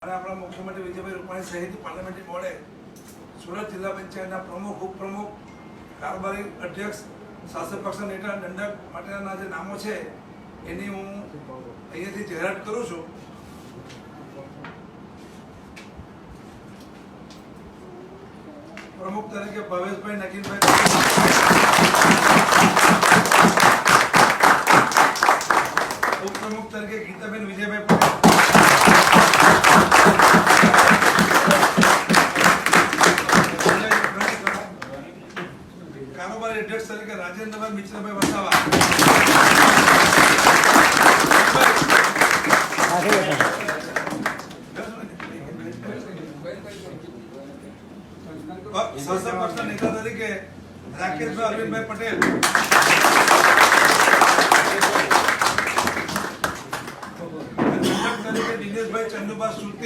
અને આપણા મુખ્યમંત્રી વિજયભાઈ રૂપાણી સહિત પાર્લામેન્ટરી બોર્ડે સુરત જિલ્લા પંચાયતના પ્રમુખ ઉપપ્રમુખ કારોબારી અધ્યક્ષ શાસક પક્ષના નેતા દંડક માટેના જે નામો છે એની હું અહીંયાથી જાહેરાત કરું છું. પ્રમુખ તરીકે ભવેશભાઈ નકીનભાઈ, ઉપપ્રમુખ તરીકે ગીતાબેન વિજયભાઈ પટેલ, કારોબારી અધ્યક્ષ તરીકે રાજેન્દ્રભાઈ મિશ્રભાઈ વસાવા, શાસક પક્ષના નેતા તરીકે રાકેશભાઈ અરવિંદભાઈ પટેલ, તરીકે દિનેશભાઈ ચંદુભા સુરતે,